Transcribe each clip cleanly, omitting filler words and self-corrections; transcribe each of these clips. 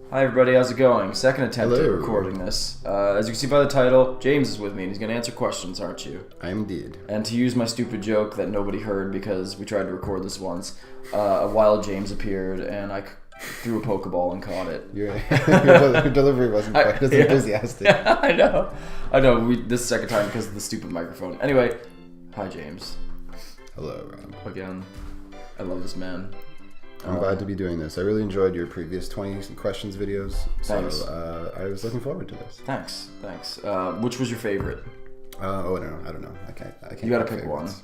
Hi everybody, how's it going? Second attempt at Hello. recording this. As you can see by the title, James is with me and he's going to answer questions, aren't you? I am indeed. And to use my stupid joke that nobody heard because we tried to record this once, a wild James appeared and I threw a Pokeball and caught it. Your delivery wasn't quite as enthusiastic. I know. This is the second time because of the stupid microphone. Anyway, hi James. Hello, Rob. Again, I love this man. I'm glad to be doing this. I really enjoyed your previous 20 questions videos. Thanks. So I was looking forward to this. Thanks. Which was your favorite? I don't know. I can't. You gotta pick favorites.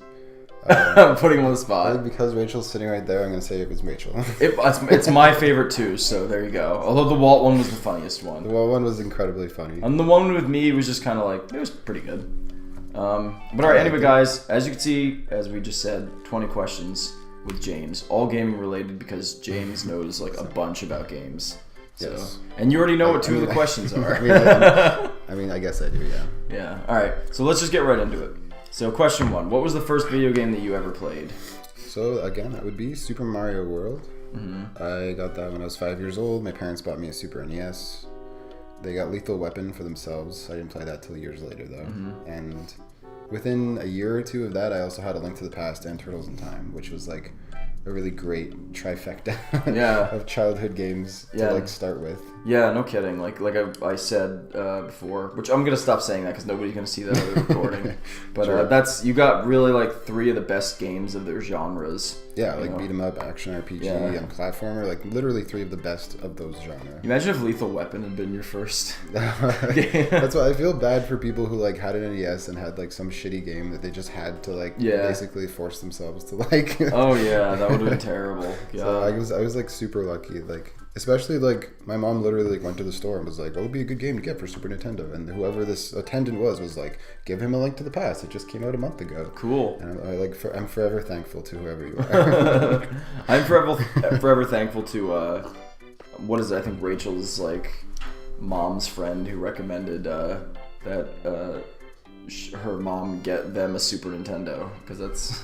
one. I'm putting him on the I spot. think because Rachel's sitting right there, I'm gonna say it was Rachel. It's my favorite too, so there you go. Although the Walt one was the funniest one. The well one was incredibly funny. And the one with me was just kind of like, it was pretty good. But alright, anyway guys, as you can see, as we just said, 20 questions with James. All gaming related because James knows like a bunch about games. So, Yes. and you already know what two of the questions are. I mean, I guess I do, yeah. Yeah, alright, so let's just get right into it. So question 1, what was the first video game that you ever played? So again, that would be Super Mario World. I got that when I was 5 years old. My parents bought me a Super NES. They got Lethal Weapon for themselves. I didn't play that till years later though. And within a year or two of that, I also had A Link to the Past and Turtles in Time, which was like a really great trifecta of childhood games to like start with. Yeah, no kidding. Like I said before, which I'm gonna stop saying that because nobody's gonna see that other recording. But Sure. you got really like 3 of the best games of their genres. Yeah, like beat 'em up, action RPG, and platformer. Like literally 3 of the best of those genres. Imagine if Lethal Weapon had been your first. That's why I feel bad for people who like had an NES and had like some shitty game that they just had to like basically force themselves to like. Oh yeah, that would have been terrible. Yeah. So I was like super lucky, like especially like my mom literally like went to the store and was like, "Oh, it'd be a good game to get for Super Nintendo," and whoever this attendant was like, "Give him A Link to the Past. It just came out a month ago." Cool. And I'm forever thankful to whoever you are. I'm forever thankful to what is it? I think Rachel's like mom's friend who recommended that her mom get them a Super Nintendo because that's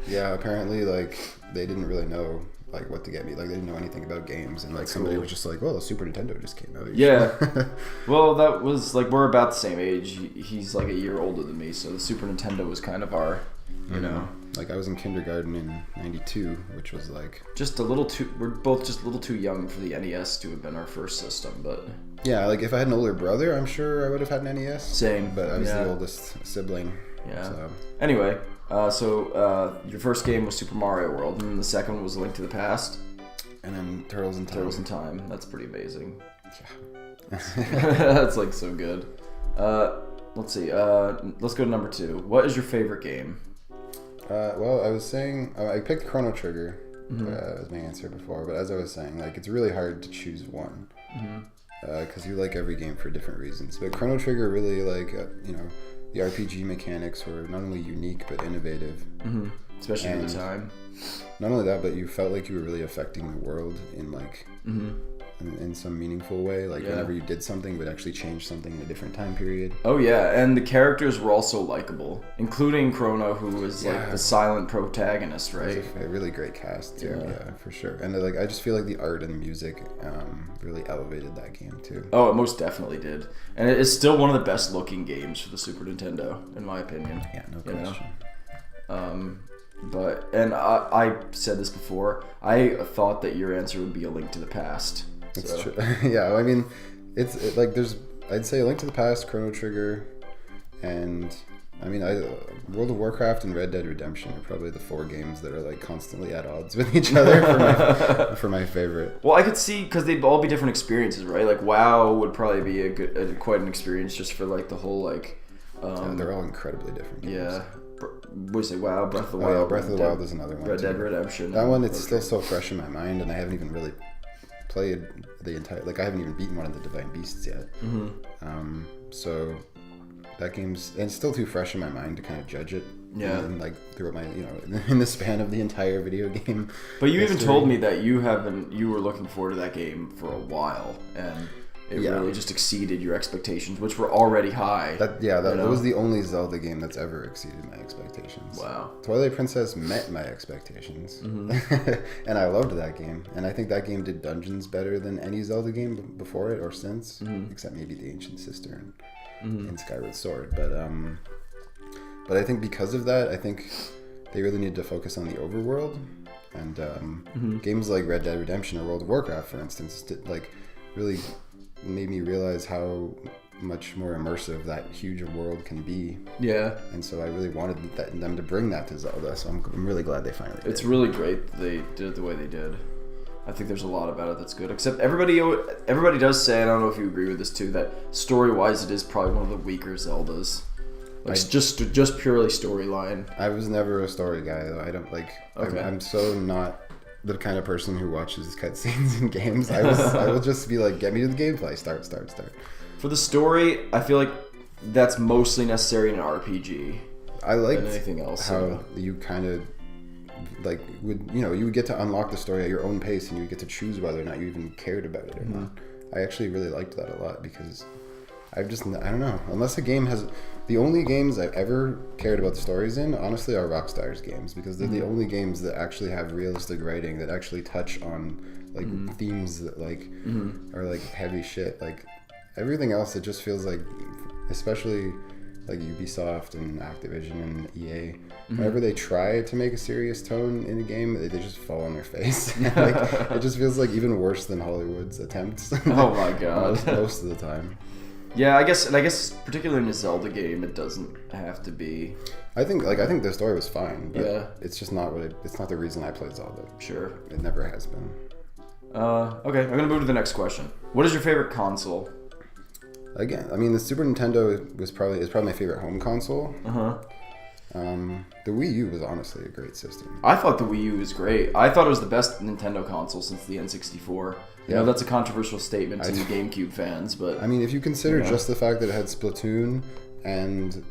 Yeah, apparently like they didn't really know like what to get me. Like they didn't know anything about games, and like somebody was just like, "Well, the Super Nintendo just came out." Yeah. Well, that was like we're about the same age. He's like a year older than me, so the Super Nintendo was kind of our, you know. Like I was in kindergarten in '92, which was like just a little too. We're both just a little too young for the NES to have been our first system, but yeah, like if I had an older brother, I'm sure I would have had an NES. Same, but I was the oldest sibling. Yeah. So. Anyway, so your first game was Super Mario World, and then the second was A Link to the Past, and then Turtles in Time. Turtles in Time. That's pretty amazing. Yeah. That's like so good. Let's see. Let's go to number 2. What is your favorite game? Well, I was saying I picked Chrono Trigger as my answer before, but as I was saying, like it's really hard to choose one because you like every game for different reasons. But Chrono Trigger really like the RPG mechanics were not only unique but innovative, especially at the time. Not only that, but you felt like you were really affecting the world in like in some meaningful way. Like whenever you did something, it would actually change something in a different time period. Oh yeah, and the characters were also likable, including Chrono, who was like the silent protagonist, right? It was a really great cast too. Yeah, for sure. And like I just feel like the art and music really elevated that game too. Oh, it most definitely did, and it is still one of the best looking games for the Super Nintendo, in my opinion. Yeah, no question. But I said this before. I thought that your answer would be A Link to the Past. It's true. Yeah, I mean, it's like I'd say A Link to the Past, Chrono Trigger, and I mean, World of Warcraft and Red Dead Redemption are probably the 4 games that are like constantly at odds with each other for my favorite. Well, I could see because they'd all be different experiences, right? Like WoW would probably be quite an experience just for like the whole like. They're all incredibly different games. Yeah. What do you say? WoW, Breath of the Wild. Oh, yeah, Breath of the Wild is another one. Red Dead Redemption. That one, it's still so fresh in my mind, and I haven't even really played the entire. Like, I haven't even beaten one of the Divine Beasts yet. So that game's and it's still too fresh in my mind to kind of judge it. Yeah. And like throughout my in the span of the entire video game. But you even told me that you were looking forward to that game for a while, and it Yeah. really just exceeded your expectations, which were already high. That you know? was the only Zelda game that's ever exceeded my expectations. Wow. Twilight Princess met my expectations, Mm-hmm. and I loved that game. And I think that game did dungeons better than any Zelda game before it or since, Mm-hmm. except maybe the Ancient Sister and Skyward Sword. But I think because of that, I think they really need to focus on the overworld. And Mm-hmm. games like Red Dead Redemption or World of Warcraft, for instance, really made me realize how much more immersive that huge world can be. Yeah. And so I really wanted them to bring that to Zelda. So I'm really glad they finally did. It's really great that they did it the way they did. I think there's a lot about it that's good. Except everybody does say, and I don't know if you agree with this too, that story-wise it is probably one of the weaker Zeldas. Like just purely storyline. I was never a story guy, though. I don't like. Okay. I'm so not the kind of person who watches cutscenes in games. I will just be like, get me to the gameplay. Start. For the story, I feel like that's mostly necessary in an RPG I liked than anything else. how you kind of like you would get to unlock the story at your own pace, and you would get to choose whether or not you even cared about it or not. I actually really liked that a lot because I don't know, unless a game has the only games I've ever cared about the stories in, honestly, are Rockstar's games, because they're the only games that actually have realistic writing that actually touch on like themes that like are like heavy shit. Like everything else, it just feels like, especially like Ubisoft and Activision and EA, whenever they try to make a serious tone in a game, they just fall on their face. Like, it just feels like even worse than Hollywood's attempts. Oh my god. most of the time. Yeah, I guess particularly in a Zelda game, it doesn't have to be. I think the story was fine, but Yeah. it's just not it's not the reason I played Zelda. Sure. It never has been. Okay, I'm gonna move to the next question. What is your favorite console? Again, I mean, the Super Nintendo is probably my favorite home console. The Wii U was honestly a great system. I thought the Wii U was great. I thought it was the best Nintendo console since the N64. You know, that's a controversial statement to GameCube fans, but I mean, if you consider just the fact that it had Splatoon and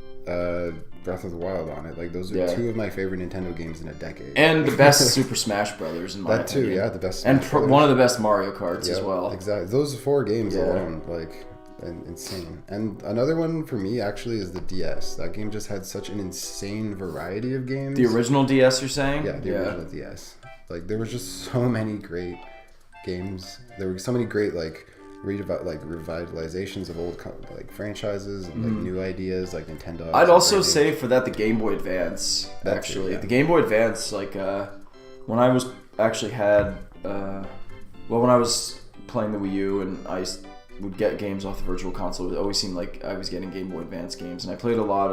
Breath of the Wild on it, like those are two of my favorite Nintendo games in a decade. And the best Super Smash Brothers in my that opinion. too, yeah, the best. And Smash Brothers. one of the best Mario Karts as Yeah, well. Exactly, those 4 games alone, like. Insane. And another one for me actually is the DS. That game just had such an insane variety of games. The original DS, you're saying? Yeah, the original DS. Like there was just so many great games. There were so many great revitalizations of old franchises and like new ideas like Nintendo. I'd also say for that the Game Boy Advance. Actually, the Game Boy Advance, like when I was actually had when I was playing the Wii U and I would get games off the Virtual Console, it always seemed like I was getting Game Boy Advance games, and I played through a lot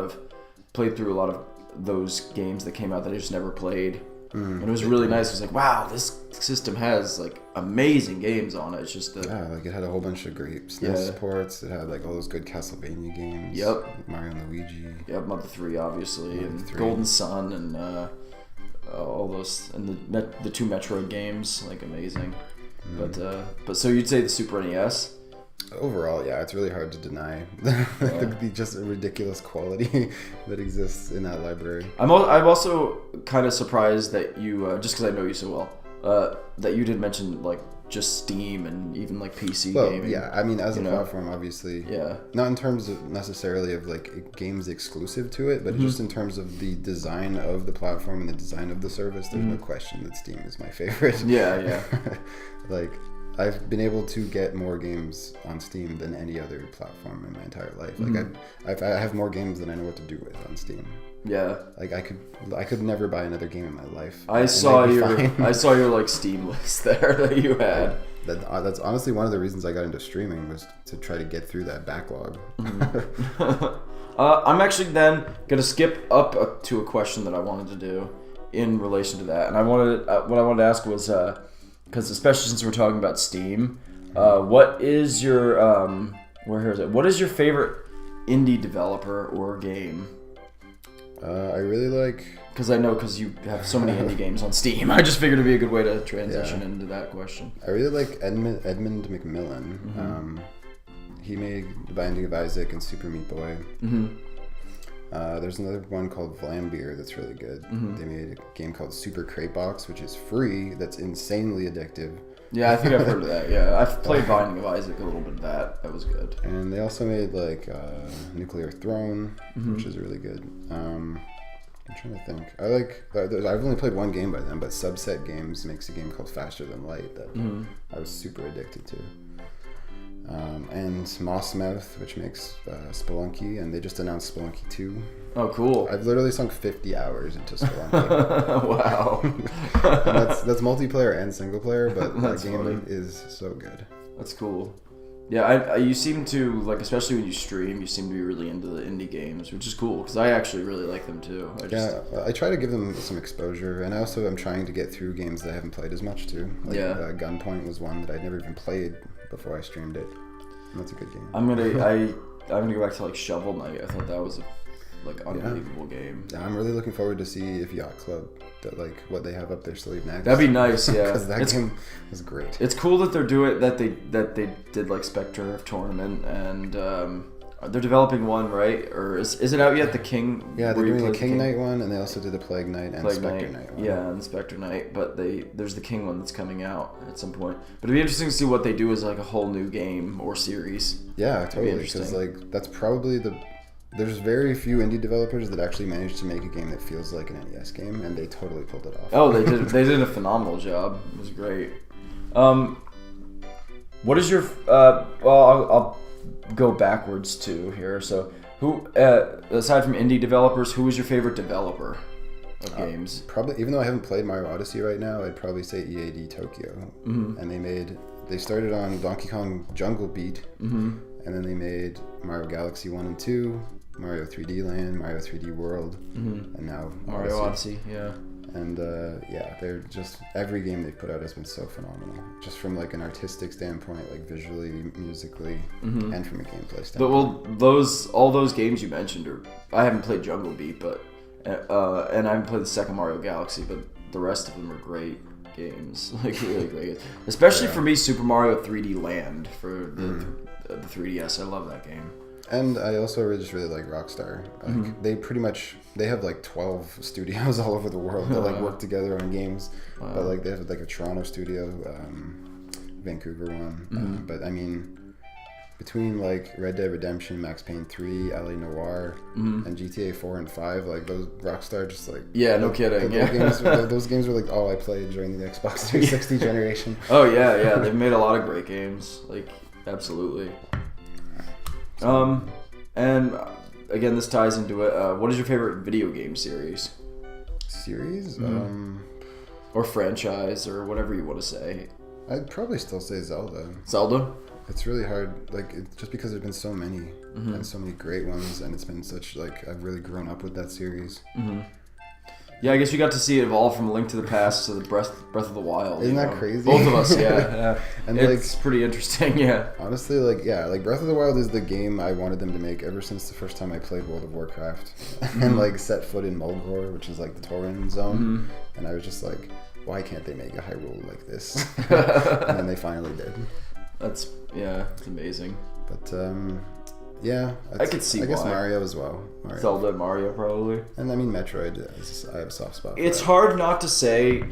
of those games that came out that I just never played. And it was really nice. It was like, wow, this system has like amazing games on it. It's just like it had a whole bunch of great SNES ports. It had like all those good Castlevania games. Yep. Mario and Luigi. Yep, Mother 3 obviously, and 3. Golden Sun, and all those, and the 2 Metroid games, like amazing. But so you'd say the Super NES? Overall, yeah, it's really hard to deny the just ridiculous quality that exists in that library. I'm also kind of surprised that you, just because I know you so well, that you did mention like just Steam and even like PC gaming. Yeah, I mean, as a platform, obviously. Yeah. Not in terms of necessarily of like games exclusive to it, but just in terms of the design of the platform and the design of the service. There's no question that Steam is my favorite. Yeah. Like, I've been able to get more games on Steam than any other platform in my entire life. Like I have more games than I know what to do with on Steam. Yeah. Like I could never buy another game in my life. I saw your like Steam list there that you had. That's honestly one of the reasons I got into streaming, was to try to get through that backlog. I'm actually then gonna skip up to a question that I wanted to do in relation to that, and what I wanted to ask was because especially since we're talking about Steam, what is your what is your favorite indie developer or game? I really like... Because you have so many indie games on Steam. I just figured it'd be a good way to transition into that question. I really like Edmund McMillen. He made The Binding of Isaac and Super Meat Boy. There's another one called Vlambeer that's really good. They made a game called Super Crate Box, which is free, that's insanely addictive. Yeah, I think I've heard of that. Yeah, I've played Binding of Isaac, a little bit of that. That was good. And they also made like Nuclear Throne, which is really good. I'm trying to think. I've only played one game by them, but Subset Games makes a game called Faster Than Light that I was super addicted to. And Mossmouth, which makes Spelunky, and they just announced Spelunky 2. Oh, cool. I've literally sunk 50 hours into Spelunky. Wow. And that's multiplayer and single player, but that game funny. is so good. That's cool. Yeah, you seem to, like, especially when you stream, you seem to be really into the indie games, which is cool, because I actually really like them, too. I try to give them some exposure, and I also am trying to get through games that I haven't played as much, too. Like, Gunpoint was one that I'd never even played before I streamed it. And that's a good game. I'm gonna go back to, like, Shovel Knight. I thought that was a unbelievable game. Yeah, I'm really looking forward to see if Yacht Club, what they have up their sleeve next. That'd be nice, yeah. Because that game was great. It's cool that they're doing that. They did like Spectre of Tournament, and they're developing one, right? Or is it out yet? The King. Yeah, they're doing the King Knight one, and they also did the Plague Knight and Spectre Knight one. Yeah, and Spectre Knight, but there's the King one that's coming out at some point. But it'd be interesting to see what they do as like a whole new game or series. Yeah, totally. Because like that's probably there's very few indie developers that actually managed to make a game that feels like an NES game, and they totally pulled it off. Oh, they did. They did a phenomenal job. It was great. What is your? I'll go backwards too here. So, who aside from indie developers, who is your favorite developer of games? Probably, even though I haven't played Mario Odyssey right now, I'd probably say EAD Tokyo. And they started on Donkey Kong Jungle Beat, and then they made Mario Galaxy 1 and 2. Mario 3D Land, Mario 3D World, and now Mario Odyssey. Yeah. And they're just every game they've put out has been so phenomenal. Just from like an artistic standpoint, like visually, musically, and from a gameplay standpoint. But all those games you mentioned I haven't played Jungle Beat, but and I haven't played the second Mario Galaxy, but the rest of them are great games, like really great. Especially for me, Super Mario 3D Land for the 3DS. I love that game. And I also just really like Rockstar. Like they have like 12 studios all over the world that like work together on games. Wow. But like they have like a Toronto studio, Vancouver one. But I mean, between like Red Dead Redemption, Max Payne 3, LA Noire, and GTA 4 and 5, like those Rockstar just like no kidding. Those games were like all I played during the Xbox 360 generation. Oh yeah, they've made a lot of great games. Like absolutely. And again, this ties into it. What is your favorite video game series? Or franchise, or whatever you want to say. I'd probably still say Zelda. Zelda? It's really hard, like, just because there's been so many, and so many great ones, and it's been such, like, I've really grown up with that series. Yeah, I guess you got to see it evolve from Link to the Past to the Breath of the Wild. Isn't that crazy? Both of us, yeah. And it's pretty interesting, yeah. Honestly, like Breath of the Wild is the game I wanted them to make ever since the first time I played World of Warcraft, and like set foot in Mulgore, which is like the Tauren zone, and I was just like, why can't they make a Hyrule like this? And then they finally did. It's amazing. But I could see I guess why. Mario as well. Zelda, Mario, probably. And I mean Metroid. I have a soft spot for It's that. hard not to say,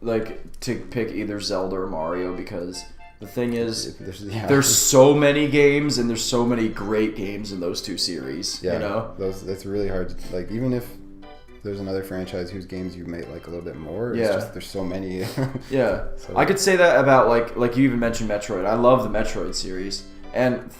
like, to pick either Zelda or Mario, because the thing is, there's so many games, and there's so many great games in those two series. Yeah, you know, that's really hard. Like, even if there's another franchise whose games you may like a little bit more, it's just there's so many. Yeah, so. I could say that about like you even mentioned Metroid. I love the Metroid series, and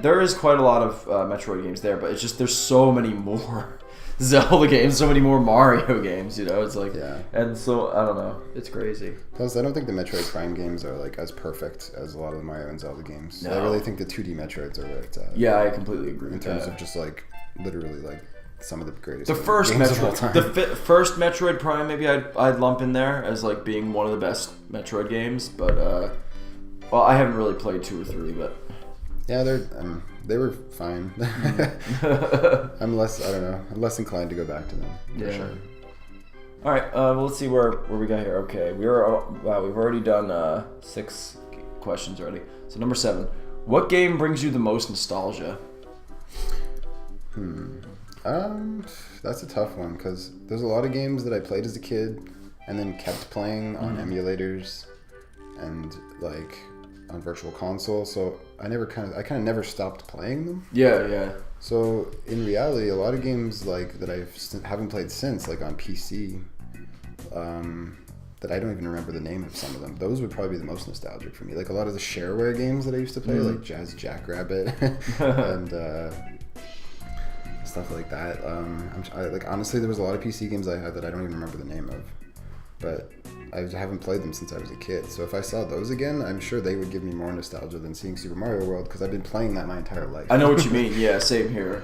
there is quite a lot of Metroid games there, but it's just there's so many more Zelda games, so many more Mario games, you know? It's like, and so, I don't know, it's crazy. Plus, I don't think the Metroid Prime games are like as perfect as a lot of the Mario and Zelda games. No. I really think the 2D Metroids are where it's at. Yeah, I completely agree in terms of just like, literally like, some of the greatest the first games Metroid, of all time. The first Metroid Prime, maybe I'd lump in there as like being one of the best Metroid games, but, well, I haven't really played 2 or 3, but... Yeah, they were fine. I'm less inclined to go back to them. For sure. All right, well, let's see where we got here. Okay, we've already done 6 questions already. So number 7, what game brings you the most nostalgia? That's a tough one because there's a lot of games that I played as a kid and then kept playing on emulators. and like on Virtual Console. So I kind of never stopped playing them. Yeah. So in reality, a lot of games like that I haven't played since, like on PC, that I don't even remember the name of some of them. Those would probably be the most nostalgic for me. Like a lot of the shareware games that I used to play, like Jazz Jackrabbit and stuff like that. Like honestly, there was a lot of PC games I had that I don't even remember the name of, but I haven't played them since I was a kid. So if I saw those again, I'm sure they would give me more nostalgia than seeing Super Mario World, because I've been playing that my entire life. I know what you mean. Yeah, same here.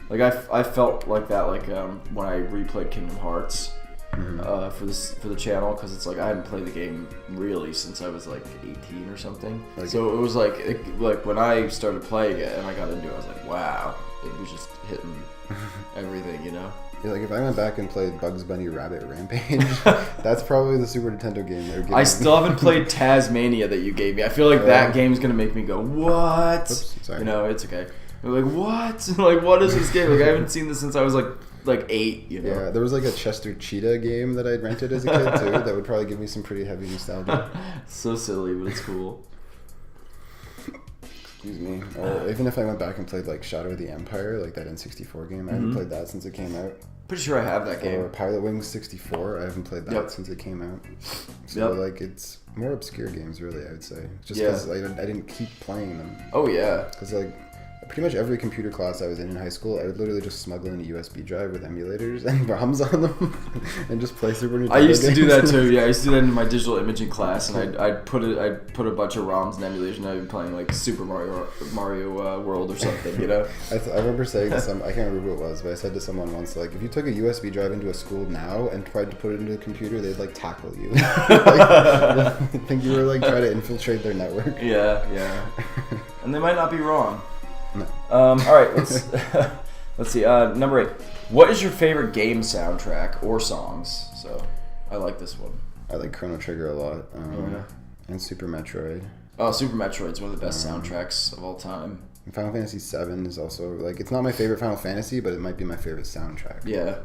Like I felt like that when I replayed Kingdom Hearts for the channel, because it's like I hadn't played the game really since I was like 18 or something. So it was like when I started playing it and I got into it, I was like, wow, it was just hitting everything, you know. Yeah, like if I went back and played Bugs Bunny Rabbit Rampage, that's probably the Super Nintendo game they're giving I still haven't played Tasmania that you gave me. I feel like that game's gonna make me go, what? Oops, sorry. You know, it's okay. I'm like, what? Like, what is this game? Like, I haven't seen this since I was like 8, you know? Yeah, there was like a Chester Cheetah game that I'd rented as a kid too that would probably give me some pretty heavy nostalgia. So silly, but it's cool. Excuse me. Or even if I went back and played like Shadow of the Empire, like that N64 game, I haven't played that since it came out. Pretty sure I have that game. Or Pilot Wings 64, I haven't played that since it came out. So like it's more obscure games really, I would say. Just because I didn't keep playing them. Oh yeah. Because like pretty much every computer class I was in high school, I would literally just smuggle in a USB drive with emulators and ROMs on them and just play Super Nintendo I used to games. do that too. Yeah, I used to do that in my digital imaging class, and I'd put a bunch of ROMs and emulation. I'd be playing like Super Mario World or something, you know. I remember saying to I can't remember who it was, but I said to someone once, like, if you took a USB drive into a school now and tried to put it into a computer, they'd like tackle you. I think you were like trying to infiltrate their network. Yeah. And they might not be wrong. No. All right, let's see. Number 8. What is your favorite game soundtrack or songs? So, I like this one. I like Chrono Trigger a lot, and Super Metroid. Oh, Super Metroid's one of the best soundtracks of all time. And Final Fantasy VII is also like, it's not my favorite Final Fantasy, but it might be my favorite soundtrack. Yeah.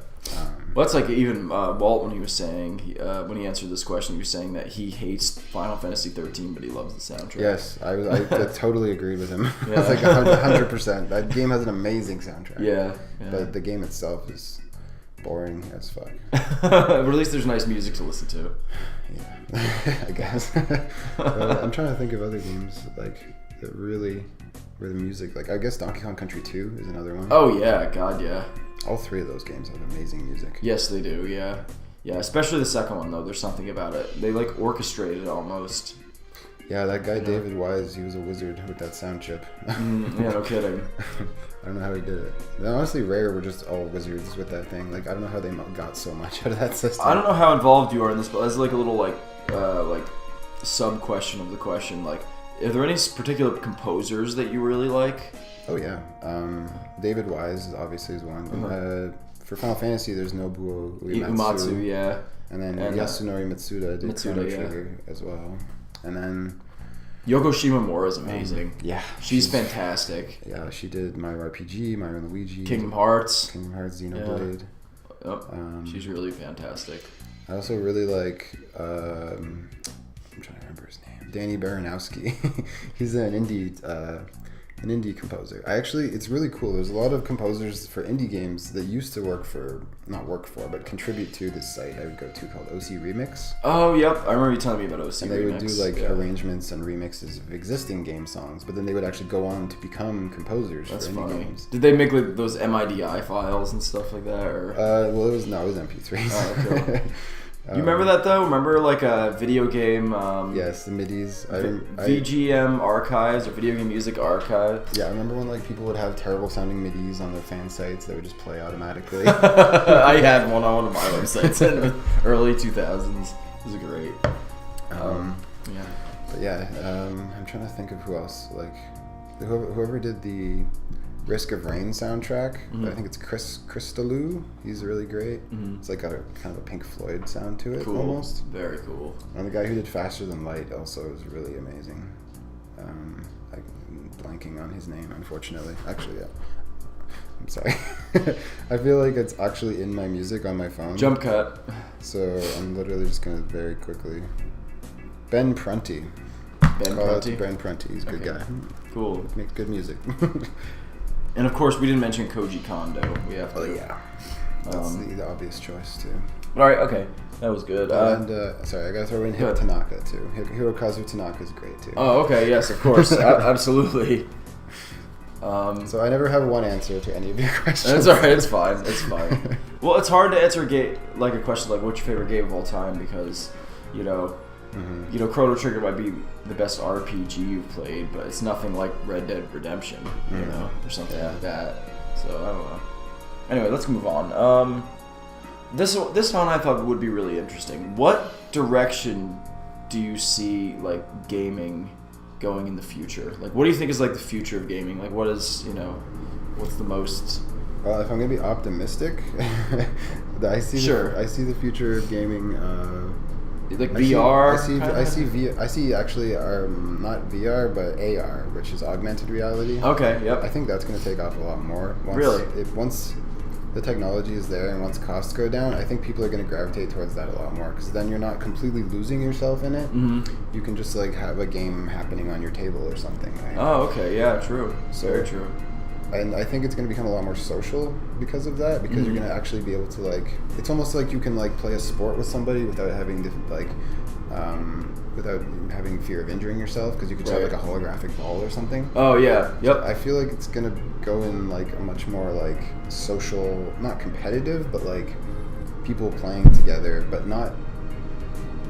Well, that's like even Walt, when he was saying, when he answered this question, he was saying that he hates Final Fantasy 13, but he loves the soundtrack. Yes, I totally agreed with him. I was like 100%. That game has an amazing soundtrack. Yeah. But the game itself is boring as fuck. But at least there's nice music to listen to. Yeah, I guess. I'm trying to think of other games like that really where the music, like I guess Donkey Kong Country 2 is another one. Oh yeah, God yeah. All 3 of those games have amazing music. Yes, they do. Yeah, especially the second one though. There's something about it. They like orchestrated almost. Yeah, that guy David Wise, he was a wizard with that sound chip. Yeah, no kidding. I don't know how he did it. And honestly, Rare were just all wizards with that thing. Like I don't know how they got so much out of that system. I don't know how involved you are in this, but as like a little like sub question of the question, like, are there any particular composers that you really like? Oh yeah, David Wise obviously is one. For Final Fantasy, there's Nobuo Uematsu, yeah. And then Yasunori Mitsuda did Chrono Trigger as well. And then Yoko Shimomura is amazing. Yeah, she's fantastic. Yeah, she did Mario RPG, Mario & Luigi, Kingdom Hearts, Xenoblade. She's really fantastic. I also really like I'm trying to remember his name, Danny Baranowski. He's an indie composer. It's really cool. There's a lot of composers for indie games that used to but contribute to this site I would go to called OC Remix. Oh, yep. I remember you telling me about OC Remix. And they would do arrangements and remixes of existing game songs, but then they would actually go on to become composers for indie games. Did they make like those MIDI files and stuff like that? Or? Well, it was MP3s. Oh, okay. You remember that though? Remember like a video game? Yes, the MIDIs. VGM archives or video game music archive. Yeah, I remember when like people would have terrible sounding MIDIs on their fan sites that would just play automatically. I had one on one of my websites in the early 2000s. It was great. Yeah. But yeah, I'm trying to think of who else. Like whoever did the Risk of Rain soundtrack. I think it's Chris Stallou. He's really great. It's like got a kind of a Pink Floyd sound to it. Cool. Almost. Very cool. And the guy who did Faster Than Light also is really amazing. I'm blanking on his name, unfortunately. Actually, yeah. I'm sorry. I feel like it's actually in my music on my phone. Jump cut. So I'm literally just gonna very quickly Ben Prunty. Ben Call out to Prunty? Ben Prunty. He's a good guy. Cool. Makes good music. And of course, we didn't mention Koji Kondo. We have to. Oh yeah. That's the obvious choice too. But all right, okay, that was good. Sorry, I gotta throw in Good. Tanaka too. Hirokazu Tanaka is great too. Oh, okay, yes, of course, absolutely. So I never have one answer to any of your questions. It's alright. It's fine. It's fine. Well, it's hard to answer like a question like what's your favorite game of all time because, you know, Chrono Trigger might be the best RPG you've played, but it's nothing like Red Dead Redemption, you know, or something like that. So I don't know. Anyway, let's move on. This one I thought would be really interesting. What direction do you see like gaming going in the future? Like, what do you think is like the future of gaming? Like, what is, you know, what's the most? Well, if I'm gonna be optimistic, I see the future of gaming. Like VR. I see actually not VR but AR, which is augmented reality. Okay. Yep. I think that's gonna take off a lot more. Once the technology is there and once costs go down, I think people are going to gravitate towards that a lot more because then you're not completely losing yourself in it. You can just like have a game happening on your table or something. Right? Oh, okay. Yeah, true. Very true. And I think it's going to become a lot more social because of that, because you're going to actually be able to like, it's almost like you can like play a sport with somebody without having to like, without having fear of injuring yourself, because you could just have like a holographic ball or something. Oh yeah, yep. I feel like it's gonna go in like a much more like social, not competitive, but like people playing together, but not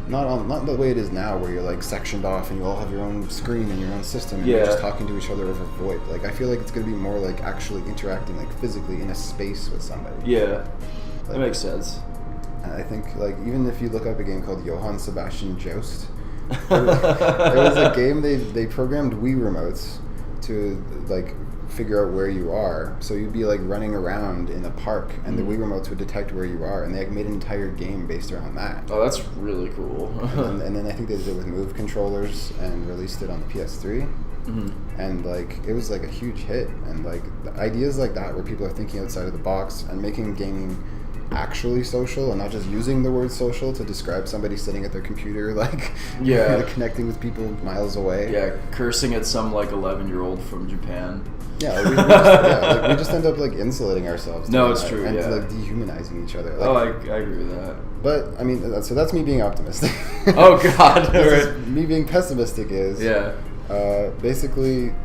the way it is now, where you're like sectioned off and you all have your own screen and your own system and you're just talking to each other over VoIP. Like I feel like it's gonna be more like actually interacting like physically in a space with somebody. Yeah, like, that makes sense. And I think like even if you look up a game called Johann Sebastian Joust. It was a game they programmed Wii remotes to like figure out where you are. So you'd be like running around in a park, and the Wii remotes would detect where you are, and they like, made an entire game based around that. Oh, that's really cool. and then I think they did it with Move controllers and released it on the PS3. And like it was like a huge hit. And like the ideas like that, where people are thinking outside of the box and making gaming actually social and not just using the word social to describe somebody sitting at their computer like connecting with people miles away. Yeah, cursing at some like 11-year-old from Japan. Yeah, we just end up like insulating ourselves. No, it's true. And yeah, like dehumanizing each other. Like, oh, I agree with that. But I mean, so that's me being optimistic. Oh God, me being pessimistic is basically.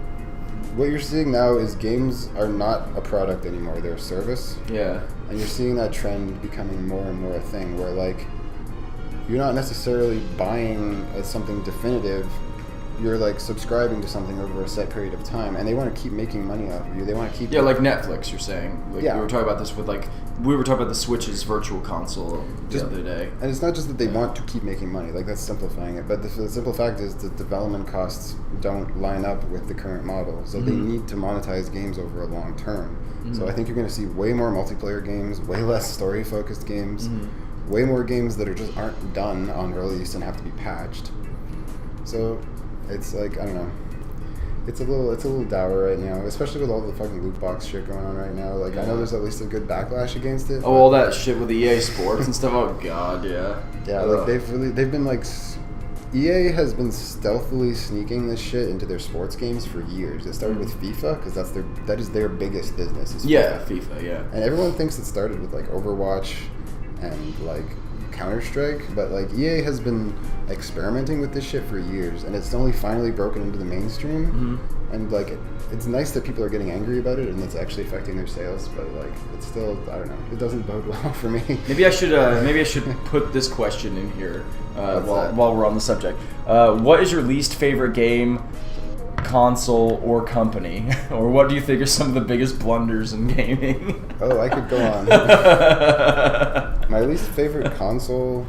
What you're seeing now is games are not a product anymore; they're a service. Yeah. And you're seeing that trend becoming more and more a thing, where like you're not necessarily buying something definitive. You're like subscribing to something over a set period of time, and they want to keep making money off of you. They want to keep like Netflix. You're saying we were talking about this with like we were talking about the Switch's virtual console the other day. And it's not just that they want to keep making money, like that's simplifying it, but the simple fact is that development costs don't line up with the current model, so they need to monetize games over a long term. So I think you're going to see way more multiplayer games, way less story focused games, way more games that just aren't done on release and have to be patched. So it's like, I don't know. It's a little dour right now, especially with all the fucking loot box shit going on right now. Like, I know there's at least a good backlash against it. Oh, all that shit with EA Sports and stuff. Oh God, yeah. Yeah, like they've been like, EA has been stealthily sneaking this shit into their sports games for years. It started with FIFA because that is their biggest business. Is FIFA. Yeah. And everyone thinks it started with like Overwatch and like Counter-Strike, but like EA has been experimenting with this shit for years, and it's only finally broken into the mainstream. And like it's nice that people are getting angry about it and it's actually affecting their sales, but like it's still, I don't know, it doesn't bode well for me. Maybe I should put this question in here while we're on the subject. What is your least favorite game, console, or company? Or what do you think are some of the biggest blunders in gaming? Oh, I could go on. My least favorite console,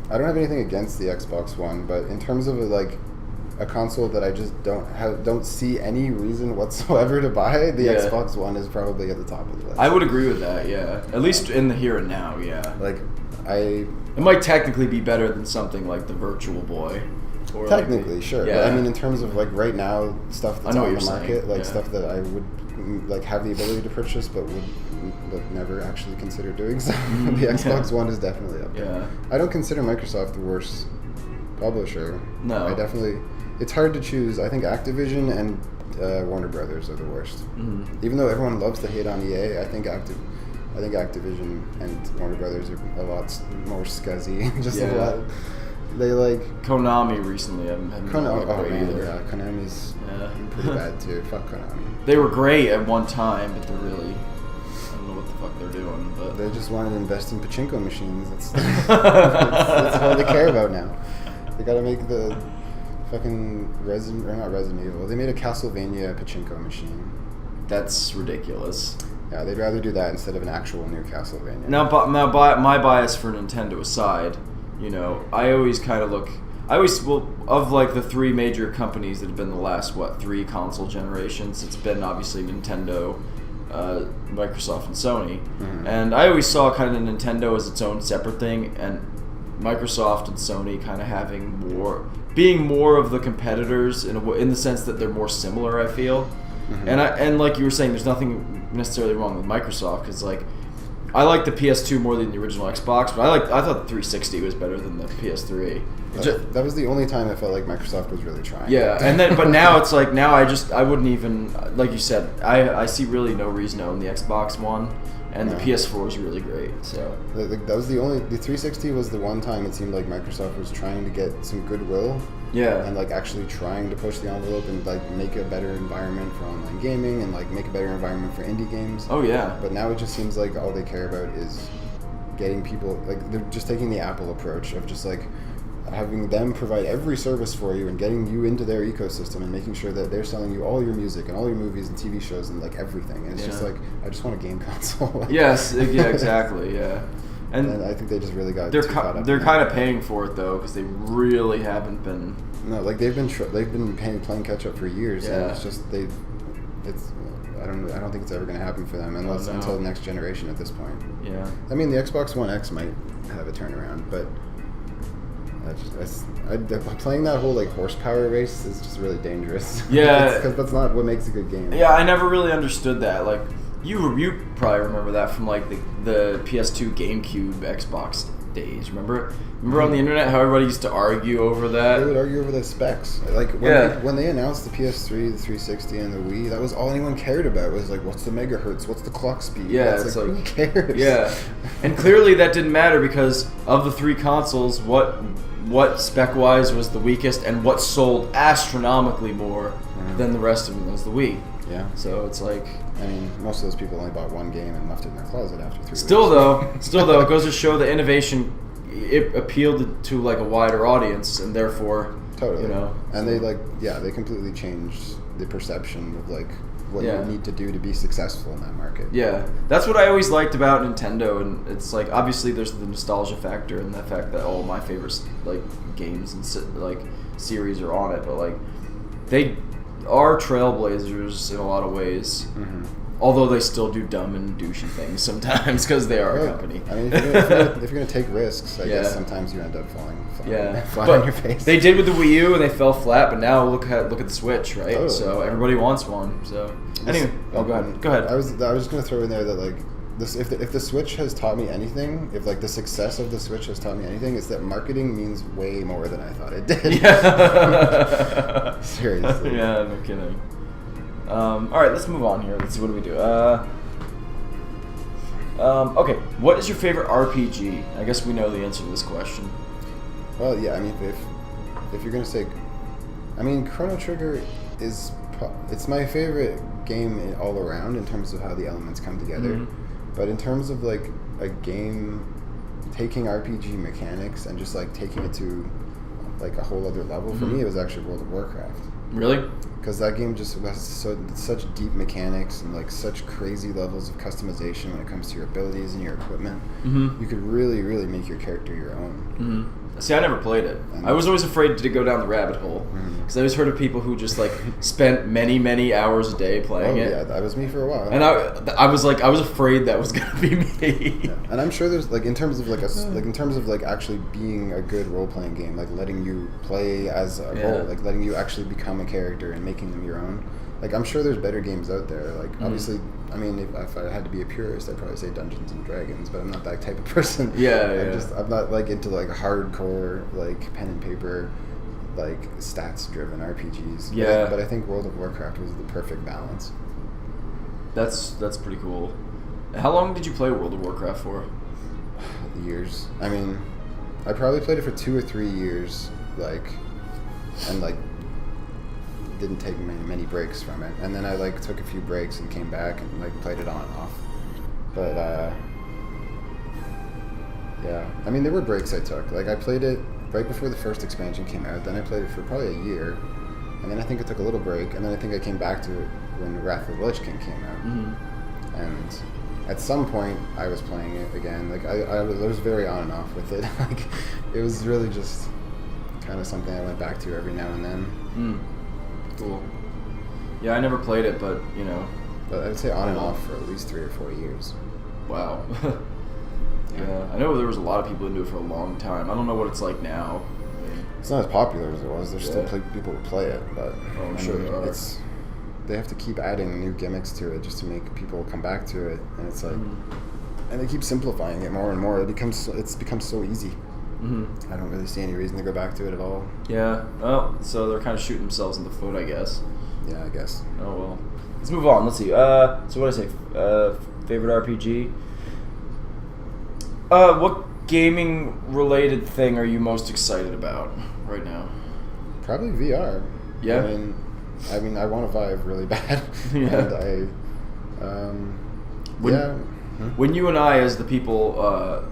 I don't have anything against the Xbox One, but in terms of a console that I just don't see any reason whatsoever to buy, the Xbox One is probably at the top of the list. I would agree with that, yeah. At least in the here and now, yeah. It might technically be better than something like the Virtual Boy. Or technically, sure. Yeah. But I mean, in terms of right now, stuff that's on the market, stuff that I would have the ability to purchase, but would never actually consider doing so. The Xbox One is definitely up there. Yeah. I don't consider Microsoft the worst publisher. No. I definitely. It's hard to choose. I think Activision and Warner Brothers are the worst. Mm-hmm. Even though everyone loves to hate on EA, I think Activision and Warner Brothers are a lot more scuzzy. Just a lot. They like Konami recently. Haven't man, yeah, Konami's pretty bad too. Fuck Konami. They were great at one time, but they're really, I don't know what the fuck they're doing. But they just wanted to invest in pachinko machines. That's all they care about now. They gotta make the fucking not Resident Evil. They made a Castlevania pachinko machine. That's ridiculous. Yeah, they'd rather do that instead of an actual new Castlevania. Now, my bias for Nintendo aside, you know, I always of like the three major companies that have been the last 3 console generations, it's been obviously Nintendo, Microsoft, and Sony. Mm-hmm. And I always saw kind of Nintendo as its own separate thing, and Microsoft and Sony kind of being more of the competitors in the sense that they're more similar, I feel. Mm-hmm. And like you were saying, there's nothing necessarily wrong with Microsoft, because like I like the PS2 more than the original Xbox, but I thought the 360 was better than the PS3. That was the only time I felt like Microsoft was really trying. Yeah, but now it's like I wouldn't even, like you said, I see really no reason to own the Xbox One, and the PS4 is really great. So that was the 360 was the one time it seemed like Microsoft was trying to get some goodwill. Yeah. And like actually trying to push the envelope and like make a better environment for online gaming and like make a better environment for indie games. Oh yeah. But now it just seems like all they care about is getting people, like they're just taking the Apple approach of just like having them provide every service for you and getting you into their ecosystem and making sure that they're selling you all your music and all your movies and TV shows and like everything. And it's just like, I just want a game console. Yes, yeah, exactly, yeah. And I think they just really got they're kind of paying for it though, because they really haven't been. No, like they've been playing catch up for years. Yeah. And it's just I don't think it's ever going to happen for them until the next generation at this point. Yeah. I mean, the Xbox One X might have a turnaround, but playing that whole like horsepower race is just really dangerous. Yeah. Because that's not what makes a good game. Yeah, I never really understood that. Like. You probably remember that from like the PS2, GameCube, Xbox days. Remember on the internet how everybody used to argue over that? They would argue over the specs. Like when they announced the PS3, the 360, and the Wii, that was all anyone cared about. Was like, what's the megahertz? What's the clock speed? Yeah, it's like who cares? Yeah, and clearly that didn't matter, because of the 3 consoles, what spec wise was the weakest and what sold astronomically more than the rest of them was the Wii. Yeah. So it's like, I mean, most of those people only bought one game and left it in their closet after 3 weeks. Still though, it goes to show that innovation, it appealed to like a wider audience, and therefore, totally, you know. And they completely changed the perception of like what you need to do to be successful in that market. Yeah, that's what I always liked about Nintendo, and it's like obviously there's the nostalgia factor and the fact that all my favorite like games and like series are on it, but like they are trailblazers in a lot of ways. Mm-hmm. Although they still do dumb and douchey things sometimes, because they are a company. I mean, if you're gonna take risks, I guess sometimes you end up falling flat on your face. They did with the Wii U, and they fell flat. But now look at the Switch, right? Totally. So everybody wants one. So anyway, go ahead. I was just gonna throw in there that like this, if the Switch has taught me anything, if like the success of the Switch has taught me anything, it's that marketing means way more than I thought it did. Yeah. Seriously. Yeah, no kidding. All right, let's move on here. Let's see, what do we do? Okay, what is your favorite RPG? I guess we know the answer to this question. Well, yeah, I mean, if you're gonna say, I mean, Chrono Trigger it's my favorite game all around in terms of how the elements come together. Mm-hmm. But in terms of like a game taking RPG mechanics and just like taking it to like a whole other level, for me, it was actually World of Warcraft. Really? Because that game just has such deep mechanics and like such crazy levels of customization when it comes to your abilities and your equipment. Mm-hmm. You could really, really make your character your own. Mm-hmm. See, I never played it. I was always afraid to go down the rabbit hole, because I always heard of people who just like spent many, many hours a day playing it. Yeah, that was me for a while. And I was afraid that was gonna be me. Yeah. And I'm sure there's like in terms of actually being a good role playing game, like letting you play as a role, like letting you actually become a character and making them your own. like I'm sure there's better games out there. Like obviously, I mean, if I had to be a purist, I'd probably say Dungeons and Dragons, but I'm not that type of person. I'm not like into like hardcore like pen and paper, like stats driven RPGs. Yeah. But I think World of Warcraft was the perfect balance. That's pretty cool. How long did you play World of Warcraft for? Years. I mean, I probably played it for 2 or 3 years, and didn't take many breaks from it. And then I like took a few breaks and came back and like played it on and off. But yeah, I mean there were breaks I took. Like I played it right before the first expansion came out. Then I played it for probably a year, and then I think I took a little break, and then I think I came back to it when Wrath of the Lich King came out. And at some point I was playing it again. Like I was very on and off with it. Like it was really just kind of something I went back to every now and then. Cool. Yeah, I never played it, but you know. But I'd say on and off for at least 3 or 4 years. Wow. Yeah, I know there was a lot of people into it for a long time. I don't know what it's like now. It's not as popular as it was. There's still people who play it, but I'm sure there are. They have to keep adding new gimmicks to it just to make people come back to it, and it's like, and they keep simplifying it more and more. It's become so easy. I don't really see any reason to go back to it at all. Yeah. Well, so they're kind of shooting themselves in the foot, I guess. Yeah, I guess. Oh well. Let's move on. Let's see. So what did I say? Favorite RPG? What gaming related thing are you most excited about right now? Probably VR. Yeah. I mean, I want a Vive really bad. Yeah. And when you and I, as the people,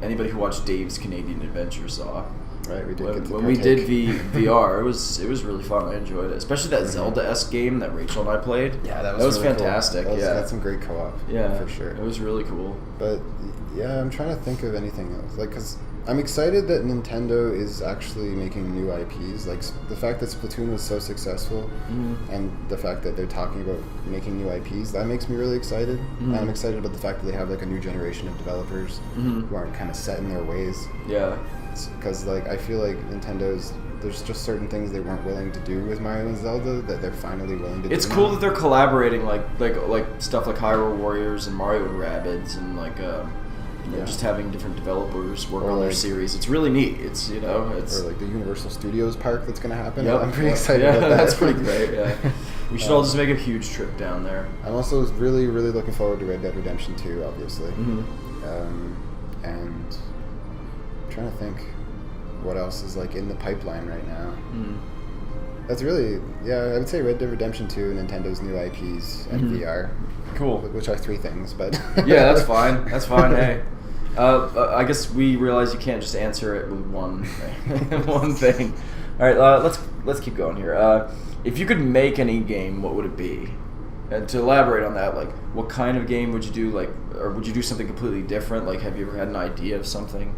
anybody who watched Dave's Canadian Adventure saw. Right, we did. When we did VR, it was really fun. I enjoyed it, especially that Zelda-esque game that Rachel and I played. Yeah, that was really fantastic. Cool. Yeah, had some great co-op. Yeah, for sure. It was really cool. But yeah, I'm trying to think of anything else. Like, cause I'm excited that Nintendo is actually making new IPs. Like the fact that Splatoon was so successful, and the fact that they're talking about making new IPs, that makes me really excited. And I'm excited about the fact that they have like a new generation of developers who aren't kind of set in their ways. Yeah. Because like I feel like there's just certain things they weren't willing to do with Mario and Zelda that they're finally willing to do. It's cool that they're collaborating, like stuff like Hyrule Warriors and Mario and Rabbids, and just having different developers work on their series. It's really neat. It's or like the Universal Studios park that's going to happen. Yep, I'm pretty excited about that. That's pretty great. Yeah, we should all just make a huge trip down there. I'm also really, really looking forward to Red Dead Redemption 2, obviously. And trying to think what else is like in the pipeline right now. That's really I would say Red Dead Redemption 2, Nintendo's new IPs, and VR. Cool. Which are 3 things, but yeah, that's fine. That's fine. Hey, I guess we realize you can't just answer it with one thing. All right, let's keep going here. If you could make any game, what would it be? And to elaborate on that, like, what kind of game would you do? Like, or would you do something completely different? Like, have you ever had an idea of something?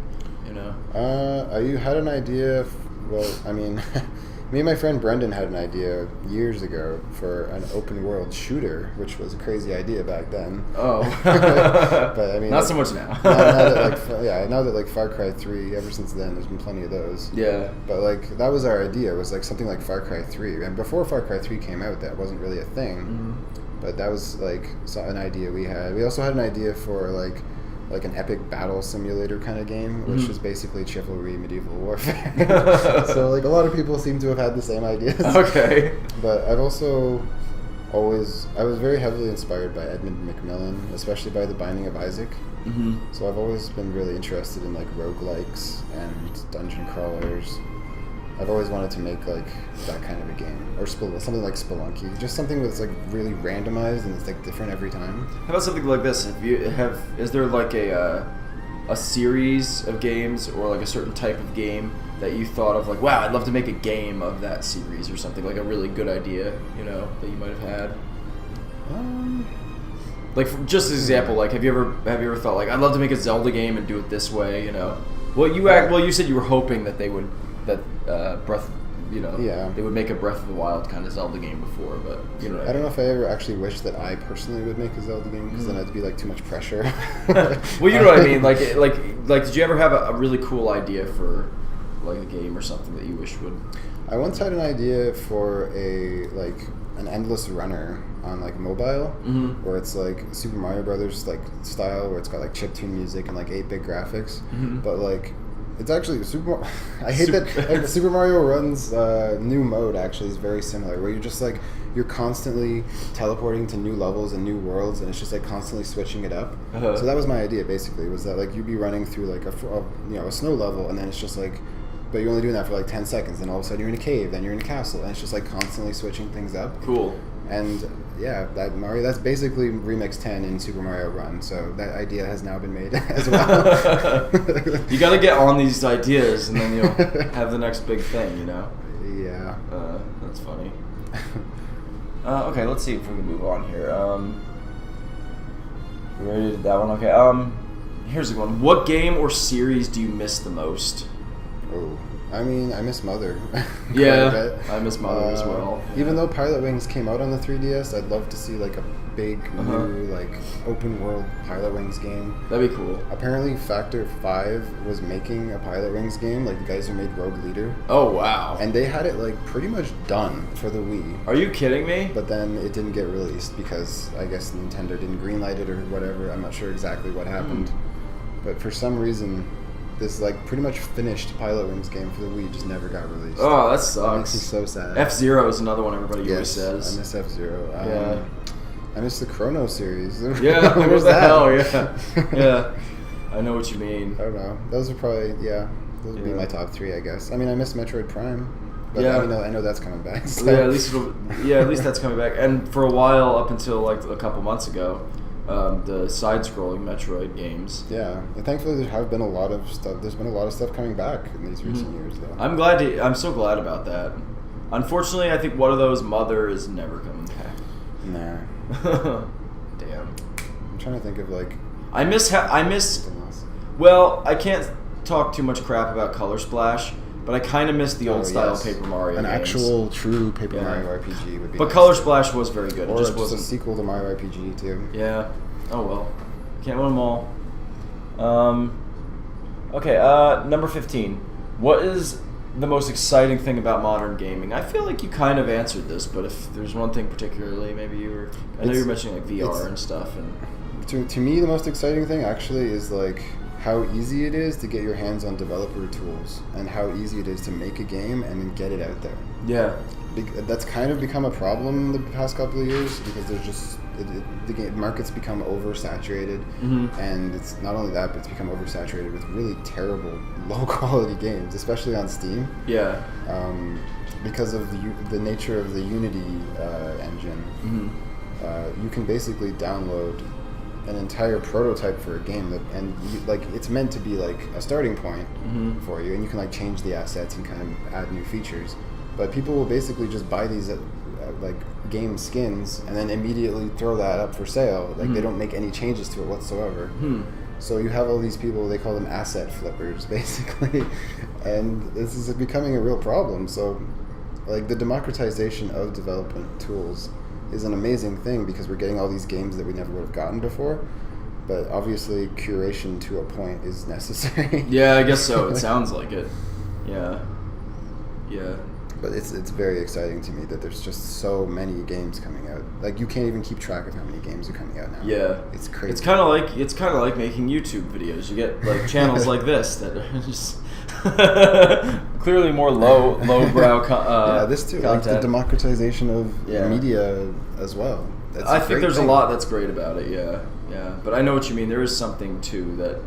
You had an idea. Well, I mean, me and my friend Brendan had an idea years ago for an open world shooter, which was a crazy idea back then. Oh, but I mean, not so much now. now that Far Cry 3, ever since then, there's been plenty of those. Yeah. But like that was our idea, was like something like Far Cry 3, and before Far Cry 3 came out, that wasn't really a thing. But that was like an idea we had. We also had an idea for like an epic battle simulator kind of game, which is basically Chivalry Medieval Warfare. So like a lot of people seem to have had the same ideas. Okay. But I was very heavily inspired by Edmund McMillen, especially by The Binding of Isaac. So I've always been really interested in like roguelikes and dungeon crawlers. I've always wanted to make like that kind of a game, or something like Spelunky, just something that's like really randomized and it's like different every time. How about something like this? Is there like a series of games or like a certain type of game that you thought of, like, wow, I'd love to make a game of that series or something, like a really good idea, that you might have had? Like, just as an example, like, have you ever thought, like, I'd love to make a Zelda game and do it this way, Well, you said you were hoping that they would they would make a Breath of the Wild kind of Zelda game before, but I don't know if I ever actually wished that I personally would make a Zelda game, because then it'd be like too much pressure. Well, you know what I mean. Like, did you ever have a really cool idea for like a game or something that you wish would. I once had an idea for an endless runner on like mobile, where it's like Super Mario Brothers like style, where it's got like chiptune music and like 8-bit graphics, but like it's actually I hate that like, Super Mario Run's new mode actually is very similar, where you're constantly teleporting to new levels and new worlds, and it's just like constantly switching it up. So that was my idea basically, was that like you'd be running through like a snow level, and then it's just like, but you're only doing that for like 10 seconds, then all of a sudden you're in a cave, then you're in a castle, and it's just like constantly switching things up. Cool. And yeah, that's basically Remix 10 in Super Mario Run, so that idea has now been made as well. You gotta get on these ideas, and then you'll have the next big thing, you know? Yeah. That's funny. Okay, let's see if we can move on here. We already did that one. Okay, here's a good one. What game or series do you miss the most? Oh, I mean, I miss Mother. Yeah, I miss Mother as well. Even though Pilot Wings came out on the 3DS, I'd love to see like a big new like open world Pilot Wings game. That'd be cool. Apparently, Factor 5 was making a Pilot Wings game, like the guys who made Rogue Leader. Oh wow! And they had it like pretty much done for the Wii. Are you kidding me? But then it didn't get released because I guess Nintendo didn't greenlight it or whatever. I'm not sure exactly what happened, but for some reason, this like pretty much finished Pilot Wings game for the Wii just never got released. Oh, that That sucks. makes me so sad. F-Zero is another one everybody always Yes, says. I miss F-Zero. Yeah. I miss the Chrono series. Yeah, What what was the that? hell? Yeah, yeah. I know what you mean. I don't know. Those are probably those would be my top 3, I guess. I mean, I miss Metroid Prime, but Yeah. I know that's coming back. So. Yeah, at least that's coming back. And for a while, up until like a couple months ago, the side-scrolling Metroid games. Yeah, and thankfully there have been a lot of stuff. There's been a lot of stuff coming back in these recent years, though. I'm so glad about that. Unfortunately, I think one of those, Mother, is never coming back. Nah. Damn. I'm trying to think of like. I miss. Something else. Well, I can't talk too much crap about Color Splash, but I kind of miss the old style yes. Paper Mario. An games. actual true Paper Yeah. Mario RPG would be. But nice. Color Splash was very good. Or It just just wasn't. a sequel to Mario RPG too. Yeah. Oh well. Can't win them all. Okay. Number 15. What is the most exciting thing about modern gaming? I feel like you kind of answered this, but if there's one thing particularly, maybe you were. I know you were mentioning like VR and stuff, and. To me, the most exciting thing actually is like how easy it is to get your hands on developer tools and how easy it is to make a game and then get it out there. Yeah. That's kind of become a problem the past couple of years because there's just the game market's become oversaturated, and it's not only that, but it's become oversaturated with really terrible, low quality games, especially on Steam. Yeah. Because of the nature of the Unity engine, you can basically download an entire prototype for a game it's meant to be like a starting point for you, and you can like change the assets and kind of add new features. But people will basically just buy these like game skins and then immediately throw that up for sale. Like they don't make any changes to it whatsoever. So you have all these people, they call them asset flippers, basically, and this is becoming a real problem. So like the democratization of development tools is an amazing thing because we're getting all these games that we never would have gotten before. But obviously curation to a point is necessary. Yeah, I guess so. It sounds like it. Yeah. Yeah. But it's very exciting to me that there's just so many games coming out. Like you can't even keep track of how many games are coming out now. Yeah. It's crazy. It's kind of like making YouTube videos. You get like channels like this that are just clearly more lowbrow yeah, this too. Like content. the democratization of media as well. That's I a think great there's thing. a lot that's great about it. Yeah. Yeah. But I know what you mean. There is something too that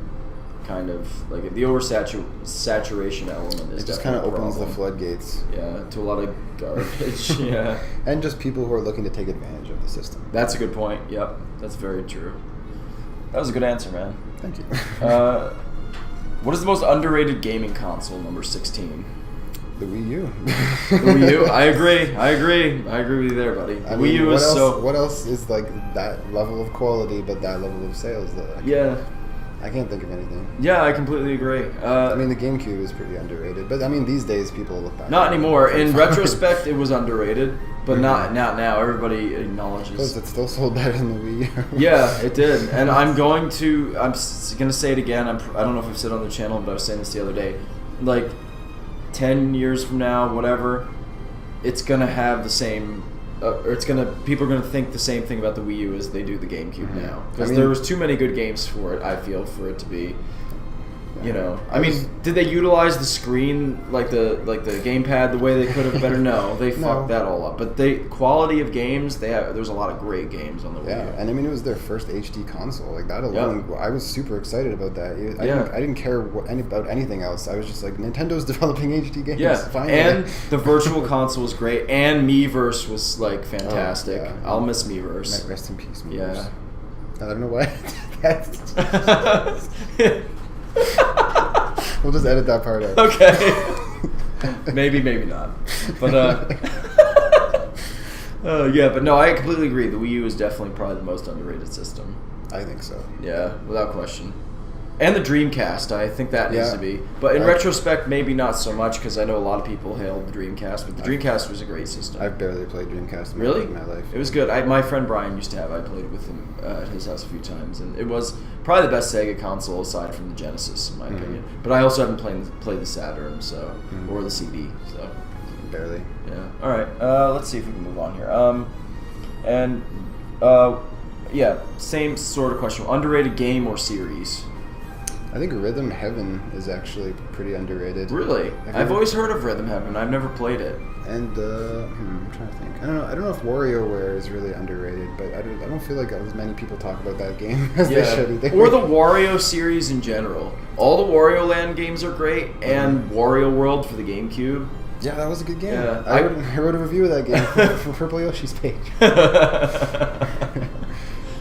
kind of like the oversaturation element is it just kind of opens the floodgates. Yeah, to a lot of garbage. Yeah. And just people who are looking to take advantage of the system. That's a good point. Yep, that's very true. That was a good answer, man. Thank you. What is the most underrated gaming console? Number 16. The Wii U. The Wii U. I agree with you there, buddy. The Wii U is What else is like that level of quality, but that level of sales? I can't think of anything. Yeah, I completely agree. I mean, the GameCube is pretty underrated, but I mean, these days people look back. Not anymore. In retrospect, it was underrated, but not now. Everybody Because acknowledges. it still sold better than the Wii U. Yeah, it did, and I'm gonna say it again. I don't know if I've said it on the channel, but I was saying this the other day. Like, 10 years from now, whatever, it's gonna have the same, or people are gonna think the same thing about the Wii U as they do the GameCube now, because there was too many good games for it. I feel for it to be. You know, I mean, did they utilize the screen like the gamepad the way they could have better? No, they fucked that all up. But the quality of games, there's a lot of great games on the Wii U. Yeah, and I mean, it was their first HD console. Like that alone, I was super excited about that. I didn't care about anything else. I was just like, Nintendo's developing HD games. Yeah, finally. And the Virtual Console was great, and Miiverse was like fantastic. I'll miss Miiverse. Rest in peace, Miiverse. Yeah. I don't know why. We'll just edit that part out. Okay. maybe not. But yeah, but no, I completely agree. The Wii U is definitely probably the most underrated system. I think so. Yeah, without question. And the Dreamcast, I think that needs to be. But in retrospect, maybe not so much, because I know a lot of people hailed the Dreamcast, but the Dreamcast was a great system. I've barely played Dreamcast in my life. It was good. My friend Brian used to have. I played with him at his house a few times, and it was probably the best Sega console aside from the Genesis, in my opinion. But I also haven't played the Saturn, or the CD, so. Barely. Yeah. All right. Let's see if we can move on here. Yeah, same sort of question. Underrated game or series? I think Rhythm Heaven is actually pretty underrated. Really? I've always heard of Rhythm Heaven. I've never played it. And I'm trying to think. I don't know if WarioWare is really underrated, but I don't feel like as many people talk about that game as they should either. Or the Wario series in general. All the Wario Land games are great, and Wario World for the GameCube. Yeah, that was a good game. Yeah, I wrote a review of that game for Purple Yoshi's page.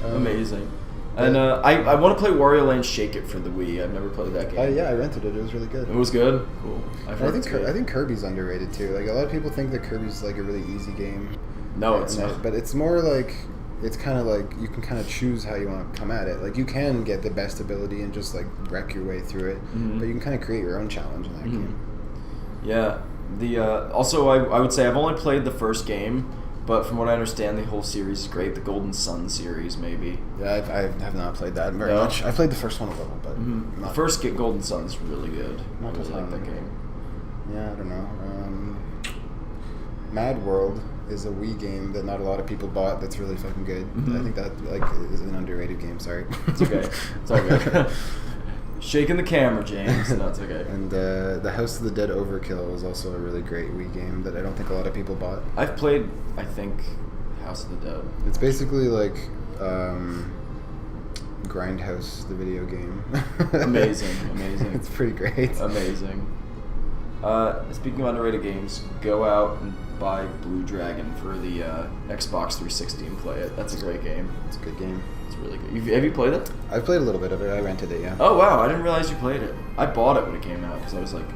Amazing. And I want to play Wario Land Shake It for the Wii. I've never played that game. Yeah, I rented it. It was really good. It was good? Cool. I think Kirby's underrated too. Like a lot of people think that Kirby's like a really easy game. No, it's not. But it's more like, it's kind of like you can kind of choose how you want to come at it. Like you can get the best ability and just like wreck your way through it, but you can kind of create your own challenge in that game. Yeah. Also, I would say I've only played the first game, but from what I understand, the whole series is great. The Golden Sun series, maybe. Yeah, I have not played that very much. I played the first one a little, but the first Golden Sun is really good. I really like that game. Yeah, I don't know. Mad World is a Wii game that not a lot of people bought. That's really fucking good. I think that is an underrated game. Sorry. It's okay. It's all good. Shaking the camera, James. No, it's okay. And the House of the Dead Overkill is also a really great Wii game that I don't think a lot of people bought. I've played, I think, House of the Dead. It's basically like Grindhouse, the video game. Amazing. It's pretty great. Amazing. Speaking of underrated games, go out and buy Blue Dragon for the Xbox 360 and play it. That's a great game. It's a good game. It's really good. Have you played it? I've played a little bit of it. I rented it, yeah. Oh, wow. I didn't realize you played it. I bought it when it came out because I was like,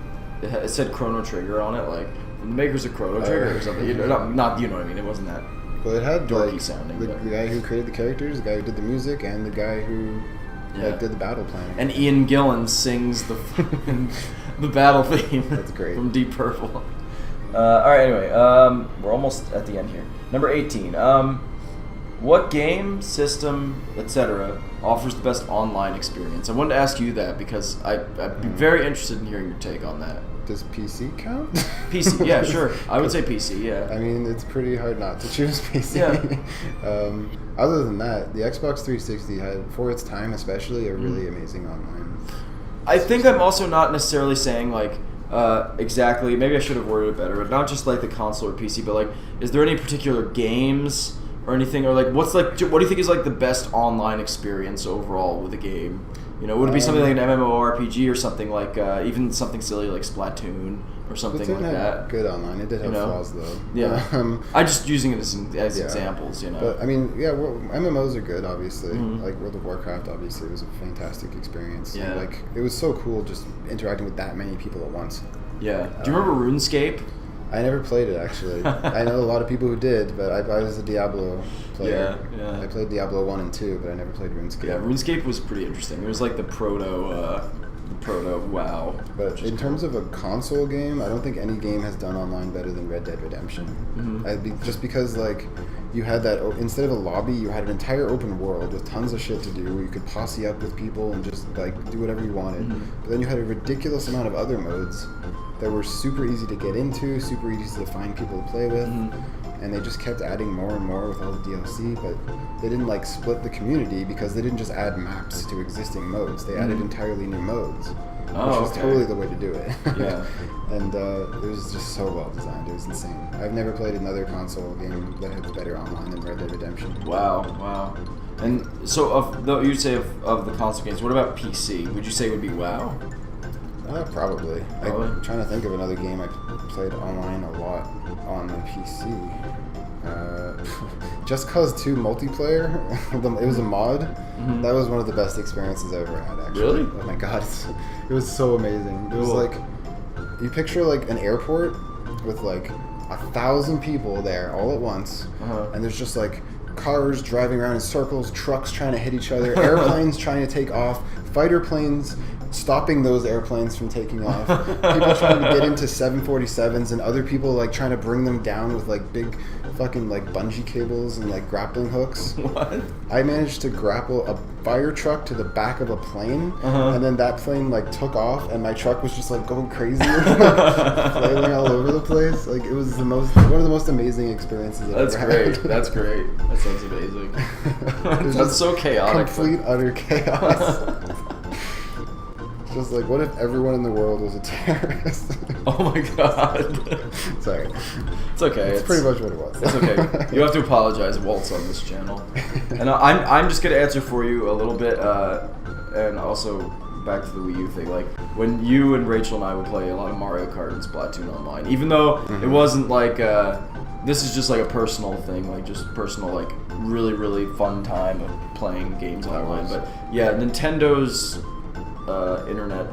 it said Chrono Trigger on it, like, from the makers of Chrono Trigger or something. You know what I mean? It wasn't that well, it had dorky sounding. The guy who created the characters, the guy who did the music, and the guy who did the battle planning. And Ian Gillan sings the battle theme. That's great. From Deep Purple. All right, anyway, we're almost at the end here. Number 18. What game, system, etc. offers the best online experience? I wanted to ask you that because I'd be very interested in hearing your take on that. Does PC count? PC, yeah, sure. I would say PC, yeah. I mean, it's pretty hard not to choose PC. Yeah. Other than that, the Xbox 360 had, for its time especially, a really amazing online. I think I'm also not necessarily saying, like, exactly, maybe I should have worded it better, but not just, like, the console or PC, but, like, is there any particular games or anything, or, like, what do you think is, like, the best online experience overall with a game? You know, would it be something like an MMORPG or something like, even something silly like Splatoon or something like that? Good online. It did have flaws though. Yeah. I'm just using it as examples, you know. But I mean, yeah, MMOs are good, obviously. Like World of Warcraft, obviously, was a fantastic experience. Yeah. And, like, it was so cool just interacting with that many people at once. Yeah. Do you remember RuneScape? I never played it, actually. I know a lot of people who did, but I was a Diablo player. Yeah. I played Diablo 1 and 2, but I never played RuneScape. Yeah, RuneScape was pretty interesting. It was like the proto WoW. But in terms of a console game, I don't think any game has done online better than Red Dead Redemption. Just because, like, you had that, instead of a lobby, you had an entire open world with tons of shit to do where you could posse up with people and just, like, do whatever you wanted. But then you had a ridiculous amount of other modes that were super easy to get into, super easy to find people to play with. And they just kept adding more and more with all the DLC, but they didn't like split the community because they didn't just add maps to existing modes. They added entirely new modes, which was totally the way to do it. Yeah. And it was just so well designed. It was insane. I've never played another console game that had better online than Red Dead Redemption. Wow. And so, you'd say of the console games, what about PC? Would you say it would be WoW? Probably. I'm trying to think of another game I played online a lot on the PC. Just Cause 2 multiplayer, it was a mod. That was one of the best experiences I ever had, actually. Really? Oh my god, it was so amazing. It was like, you picture like an airport with like 1,000 people there all at once, and there's just like cars driving around in circles, trucks trying to hit each other, airplanes trying to take off, fighter planes stopping those airplanes from taking off, people trying to get into 747s, and other people like trying to bring them down with like big fucking like bungee cables and like grappling hooks. What? I managed to grapple a fire truck to the back of a plane, and then that plane like took off, and my truck was just like going crazy, like, flailing all over the place. Like it was one of the most amazing experiences I've ever had. That's great. That sounds amazing. That's so chaotic. Complete utter chaos. Just like, what if everyone in the world was a terrorist? Oh my god. Sorry. It's okay. It's pretty much what it was. It's okay. You have to apologize. Walt's on this channel. And I'm just going to answer for you a little bit, and also back to the Wii U thing. Like, when you and Rachel and I would play a lot of Mario Kart and Splatoon online, even though it wasn't like, this is just like a personal thing, like just personal, like really, really fun time of playing games online. But yeah, Nintendo's internet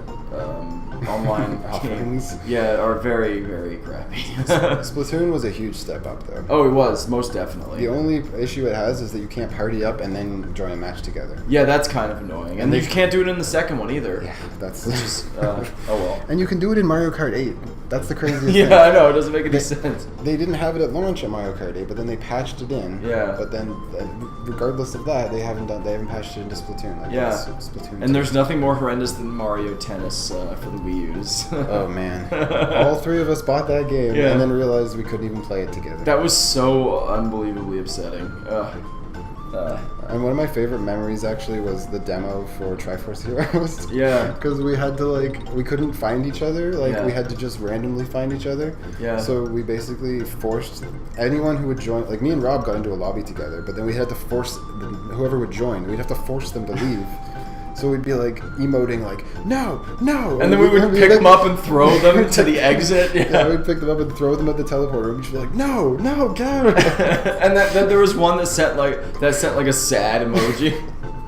online games are very, very crappy. Splatoon was a huge step up though. Oh, it was, most definitely. The only issue it has is that you can't party up and then join a match together. Yeah, that's kind of annoying. And you can't do it in the second one either. Yeah, that's just oh well. And you can do it in Mario Kart 8. That's the craziest thing. Yeah, I know, it doesn't make any sense. They didn't have it at launch at Mario Kart 8, but then they patched it in. Yeah. But then regardless of that, they haven't patched it into Splatoon. Like, yeah. Splatoon and there's nothing more horrendous than Mario Tennis for the Wii U's. Oh man. All three of us bought that game and then realized we couldn't even play it together. That was so unbelievably upsetting. And one of my favorite memories actually was the demo for Triforce Heroes. Yeah. Because we had to we couldn't find each other. We had to just randomly find each other. Yeah. So we basically forced anyone who would join, like me and Rob got into a lobby together, but then we had to force whoever would join, we'd have to force them to leave. So we'd be like emoting like, no. And then we would pick them up and throw them to the exit. Yeah, we'd pick them up and throw them at the teleporter. We'd just be like, no, go. And then there was one that sent like a sad emoji.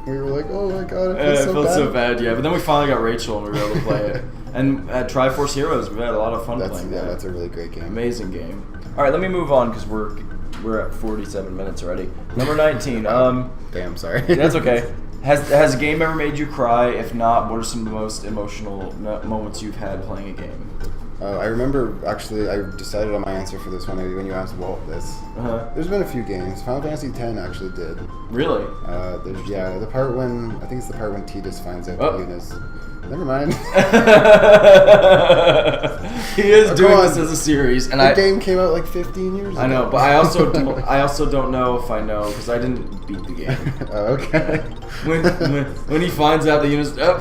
We were like, oh my god, it felt so bad. Yeah, but then we finally got Rachel and we were able to play it. And at Triforce Heroes, we've had a lot of fun playing that. Yeah, that's a really great game. Amazing game. All right, let me move on because we're at 47 minutes already. Number 19. Damn, sorry. That's okay. Has a game ever made you cry? If not, what are some of the most emotional moments you've had playing a game? I remember, actually, I decided on my answer for this one when you asked Walt this. There's been a few games. Final Fantasy X actually did. Really? The part when, I think it's the part when Tidus finds out that Eunice... Never mind. He is doing this as a series, and the game came out like 15 years ago. I know, but I also don't know if I know because I didn't beat the game. Oh, okay. When he finds out that Eunice, that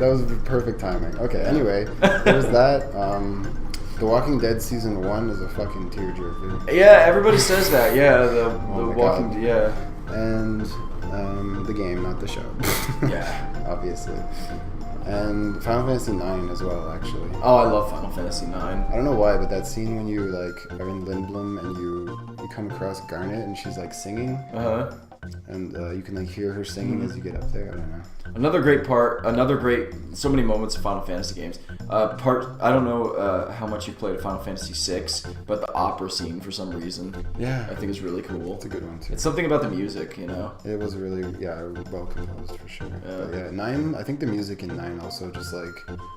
was perfect timing. Okay, anyway, there was that. The Walking Dead season 1 is a fucking tearjerker. Yeah, everybody says that. Yeah, the Walking Dead. Yeah. And the game, not the show. Yeah, obviously. And Final Fantasy IX as well, actually. Oh, I love Final Fantasy IX. I don't know why, but that scene when you are in Lindblum and you come across Garnet and she's singing. And you can hear her singing as you get up there. I don't know. So many moments of Final Fantasy games. I don't know how much you played Final Fantasy VI, but the opera scene for some reason, I think is really cool. It's a good one too. It's something about the music, you know. It was really well composed for sure. But 9. I think the music in 9 also just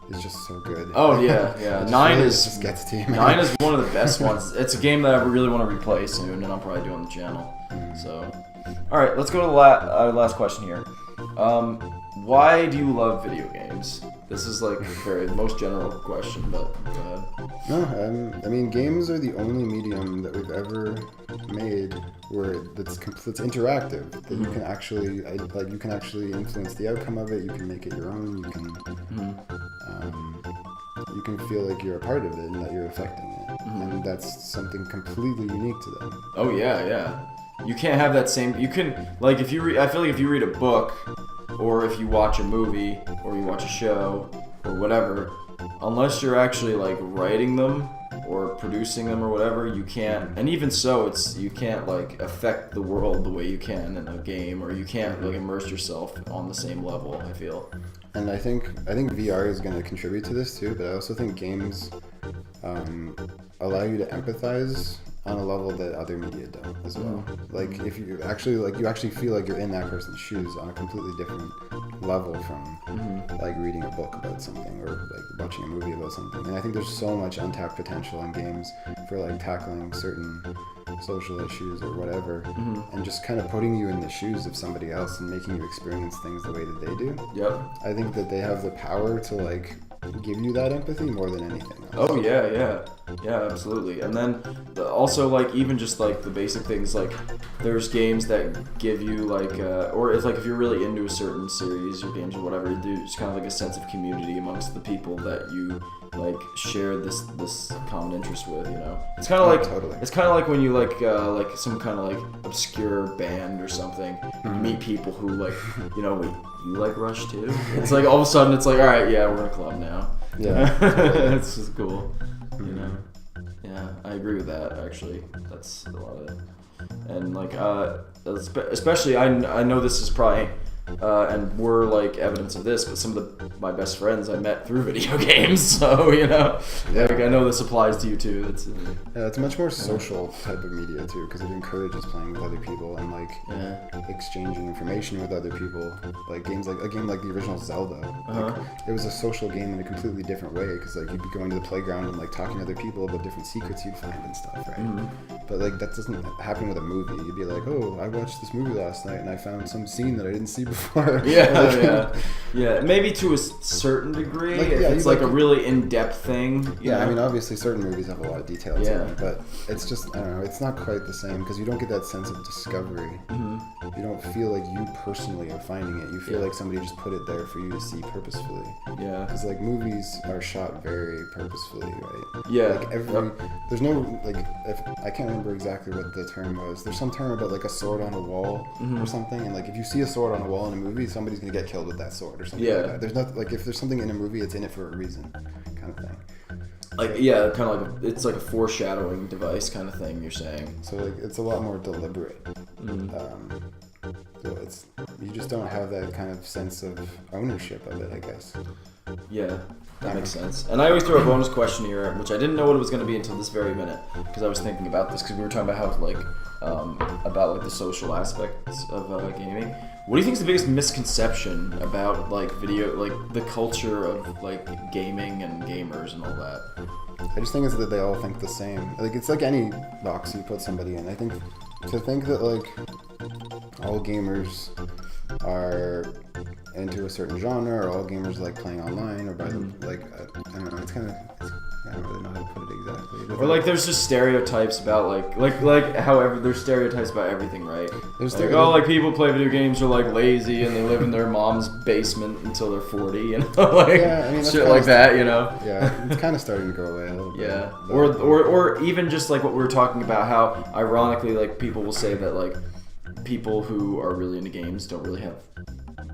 is just so good. Oh yeah. 9 just gets to you. 9 is one of the best ones. It's a game that I really want to replay soon, and I'll probably do on the channel. So. All right, let's go to the last question here. Why do you love video games? This is the most general question, but go ahead. No, I mean, games are the only medium that we've ever made where that's interactive. That you can actually, you can actually influence the outcome of it. You can make it your own. You can feel like you're a part of it and that you're affecting it, and that's something completely unique to them. Oh yeah. You can't have that same. You can like if you read. I feel like if you read a book, or if you watch a movie, or you watch a show, or whatever, unless you're actually like writing them or producing them or whatever, you can't. And even so, you can't like affect the world the way you can in a game, or you can't like immerse yourself on the same level. I feel. And I think VR is going to contribute to this too, but I also think games allow you to empathize on a level that other media don't as well. Like if you actually feel like you're in that person's shoes on a completely different level from like reading a book about something or like watching a movie about something. And I think there's so much untapped potential in games for like tackling certain social issues or whatever, and just kind of putting you in the shoes of somebody else and making you experience things the way that they do. Yep. I think that they have the power to like give you that empathy more than anything else. Oh yeah, absolutely. And then also like even just like the basic things, like there's games that give you like or it's like if you're really into a certain series or games or whatever, there's kind of like a sense of community amongst the people that you like share this common interest with, you know. It's kind of like totally. It's kind of like when you like some kind of like obscure band or something, you meet people who like, you know, you like Rush too. It's like all of a sudden it's like, all right, yeah, we're in a club now. Yeah, totally. It's just cool, you know. Yeah, I agree with that. Actually, that's a lot of it. And like, especially I know this is probably. And we're like evidence of this, but some of my best friends I met through video games, so you know, like I know this applies to you too. It's a much more social type of media too, because it encourages playing with other people and like exchanging information with other people. Like a game like the original Zelda, like, it was a social game in a completely different way, because like you'd be going to the playground and like talking to other people about different secrets you'd find and stuff, right? But like that doesn't happen with a movie. You'd be like, oh, I watched this movie last night and I found some scene that I didn't see before. Yeah. Maybe to a certain degree, like, if it's like a really in-depth thing. You know? I mean, obviously, certain movies have a lot of detail to them, but it's just, I don't know, it's not quite the same, because you don't get that sense of discovery. You don't feel like you personally are finding it. You feel like somebody just put it there for you to see purposefully. Yeah. Because like movies are shot very purposefully, right? Yeah. Like there's no like, I can't remember exactly what the term was. There's some term about like a sword on a wall or something, and like if you see a sword on a wall in a movie, somebody's gonna get killed with that sword or something like that. There's not like, if there's something in a movie, it's in it for a reason, kind of thing. Like kind of like it's like a foreshadowing device kind of thing. You're saying. So like it's a lot more deliberate. So you just don't have that kind of sense of ownership of it, I guess. Yeah, that makes sense. And I always throw a bonus question here, which I didn't know what it was going to be until this very minute, because I was thinking about this, because we were talking about how like about like the social aspects of gaming. What do you think is the biggest misconception about like video, like the culture of like gaming and gamers and all that? I just think it's that they all think the same. Like it's like any box you put somebody in. I think to think that like all gamers are into a certain genre, or all gamers like playing online, or by the like I don't know. It's kind of, I don't really know how to put it exactly. Or like there's just stereotypes about like however there's stereotypes about everything, right? There's like like people play video games are like lazy and they live in their mom's basement until they're 40, you know, like shit like that, you know. Yeah, it's kind of starting to go away a little bit. Yeah, or even just like what we were talking about, how ironically like people will say that like people who are really into games don't really have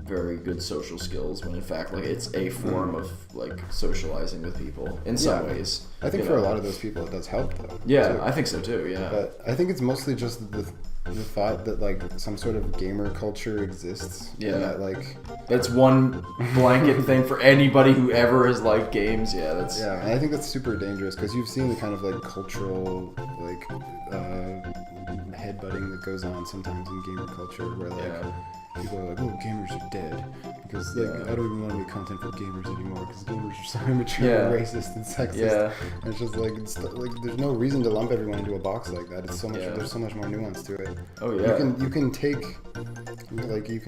very good social skills, when in fact like it's a form of like socializing with people in some ways. I think for a lot of those people it does help though. Yeah, too. I think so too. Yeah, but I think it's mostly just the thought that like some sort of gamer culture exists. Yeah, that like that's one blanket thing for anybody who ever has liked games. Yeah, that's and I think that's super dangerous, because you've seen the kind of like cultural like headbutting that goes on sometimes in gamer culture, where like people are like, oh, gamers are dead, because like I don't even want to make content for gamers anymore, because gamers are so immature and racist and sexist. And it's just like there's no reason to lump everyone into a box like that. It's so much there's so much more nuance to it. Oh yeah. You can take like you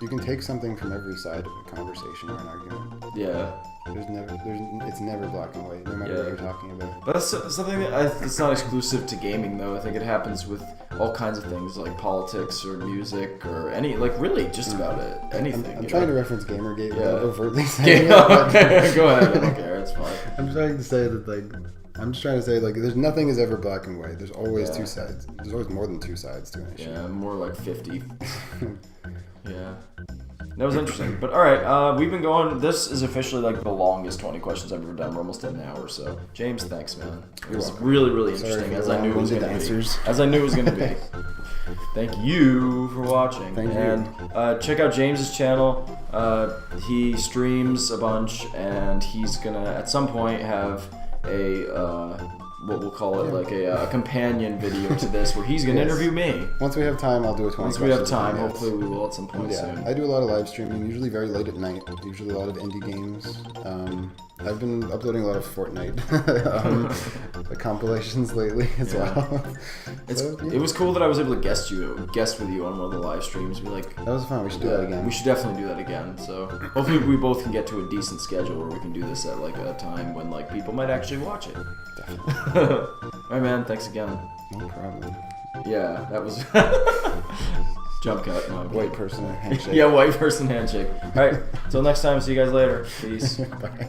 you can take something from every side of a conversation or an argument. Yeah. It's never black and white, no matter what you're talking about. But that's something that it's not exclusive to gaming, though. I think it happens with all kinds of things, like politics or music or really just about it. Anything. I'm trying to reference Gamergate without overtly Go saying ahead, I don't care, it's fine. I'm trying to say that, I'm just trying to say, there's nothing is ever black and white. There's always two sides. There's always more than two sides to an issue. Yeah, more like 50. Yeah. That was interesting. But alright, we've been going. This is officially the longest 20 questions I've ever done. We're almost at an hour, so James, thanks, man. It was really, really interesting, as I knew it was going to be. As I knew it was going to be. Thank you for watching. Thank you. And check out James's channel. He streams a bunch, and he's going to, at some point, have a... what we'll call it, a companion video to this, where he's going to interview me. Once we have time, I'll do a 20 Once we have time, hopefully we will at some point soon. I do a lot of live streaming, usually very late at night, usually a lot of indie games. I've been uploading a lot of Fortnite compilations lately as well. It was cool that I was able to guest with you on one of the live streams. That was fun. We should do that again. We should definitely do that again. So hopefully we both can get to a decent schedule where we can do this at a time when people might actually watch it. Definitely. Alright, man. Thanks again. No problem. Yeah, that was jump cut. No, white person handshake. Yeah, white person handshake. Alright, till next time. See you guys later. Peace. Bye.